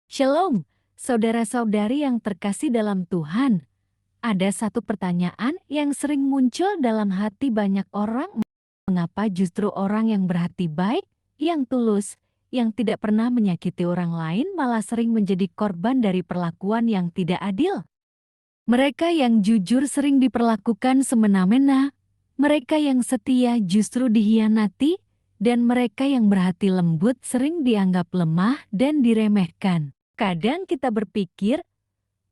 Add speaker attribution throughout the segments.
Speaker 1: Shalom, saudara-saudari yang terkasih dalam Tuhan. Ada satu pertanyaan yang sering muncul dalam hati banyak orang. Mengapa justru orang yang berhati baik, yang tulus, yang tidak pernah menyakiti orang lain malah sering menjadi korban dari perlakuan yang tidak adil? Mereka yang jujur sering diperlakukan semena-mena, mereka yang setia justru dikhianati, dan mereka yang berhati lembut sering dianggap lemah dan diremehkan. Kadang kita berpikir,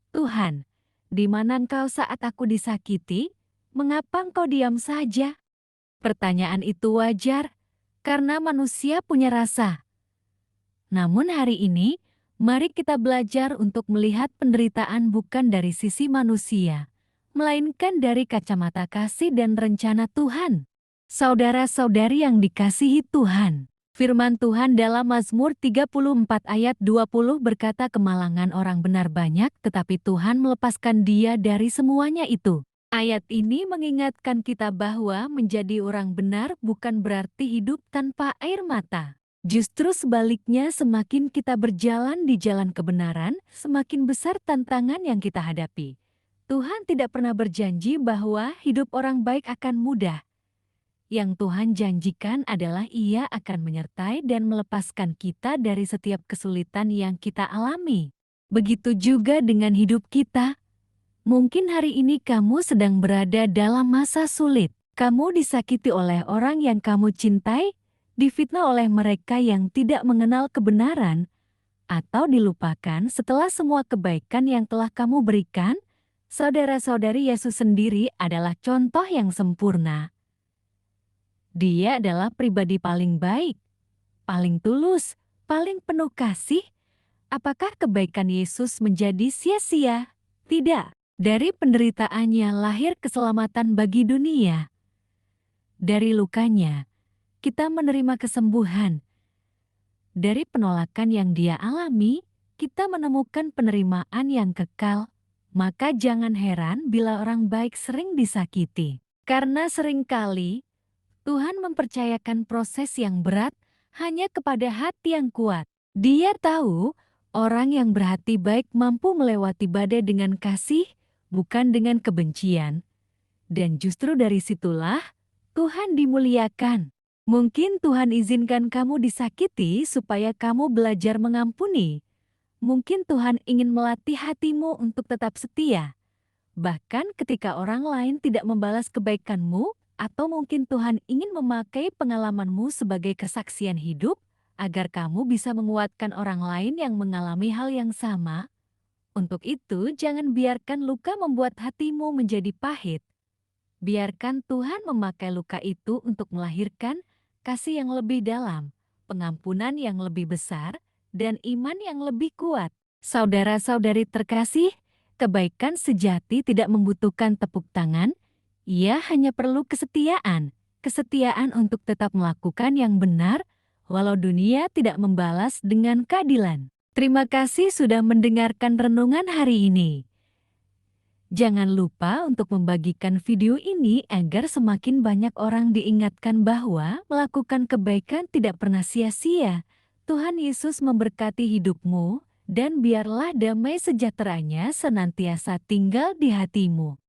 Speaker 1: Tuhan, di mana Engkau saat aku disakiti? Mengapa Engkau diam saja? Pertanyaan itu wajar, karena manusia punya rasa. Namun hari ini, mari kita belajar untuk melihat penderitaan bukan dari sisi manusia, melainkan dari kacamata kasih dan rencana Tuhan. Saudara-saudari yang dikasihi Tuhan, firman Tuhan dalam Mazmur 34 ayat 20 berkata kemalangan orang benar banyak tetapi Tuhan melepaskan dia dari semuanya itu. Ayat ini mengingatkan kita bahwa menjadi orang benar bukan berarti hidup tanpa air mata. Justru sebaliknya, semakin kita berjalan di jalan kebenaran, semakin besar tantangan yang kita hadapi. Tuhan tidak pernah berjanji bahwa hidup orang baik akan mudah. Yang Tuhan janjikan adalah Ia akan menyertai dan melepaskan kita dari setiap kesulitan yang kita alami. Begitu juga dengan hidup kita. Mungkin hari ini kamu sedang berada dalam masa sulit. Kamu disakiti oleh orang yang kamu cintai, difitnah oleh mereka yang tidak mengenal kebenaran, atau dilupakan setelah semua kebaikan yang telah kamu berikan. Saudara-saudari, Yesus sendiri adalah contoh yang sempurna. Dia adalah pribadi paling baik, paling tulus, paling penuh kasih. Apakah kebaikan Yesus menjadi sia-sia? Tidak. Dari penderitaannya lahir keselamatan bagi dunia. Dari lukanya, kita menerima kesembuhan. Dari penolakan yang dia alami, kita menemukan penerimaan yang kekal. Maka jangan heran bila orang baik sering disakiti. Karena seringkali Tuhan mempercayakan proses yang berat hanya kepada hati yang kuat. Dia tahu orang yang berhati baik mampu melewati badai dengan kasih, bukan dengan kebencian. Dan justru dari situlah Tuhan dimuliakan. Mungkin Tuhan izinkan kamu disakiti supaya kamu belajar mengampuni. Mungkin Tuhan ingin melatih hatimu untuk tetap setia. Bahkan ketika orang lain tidak membalas kebaikanmu, atau mungkin Tuhan ingin memakai pengalamanmu sebagai kesaksian hidup, agar kamu bisa menguatkan orang lain yang mengalami hal yang sama. Untuk itu, jangan biarkan luka membuat hatimu menjadi pahit. Biarkan Tuhan memakai luka itu untuk melahirkan kasih yang lebih dalam, pengampunan yang lebih besar, dan iman yang lebih kuat. Saudara-saudari terkasih, kebaikan sejati tidak membutuhkan tepuk tangan, ia hanya perlu kesetiaan. Kesetiaan untuk tetap melakukan yang benar, walau dunia tidak membalas dengan keadilan. Terima kasih sudah mendengarkan renungan hari ini. Jangan lupa untuk membagikan video ini agar semakin banyak orang diingatkan bahwa melakukan kebaikan tidak pernah sia-sia. Tuhan Yesus memberkati hidupmu, dan biarlah damai sejahteranya senantiasa tinggal di hatimu.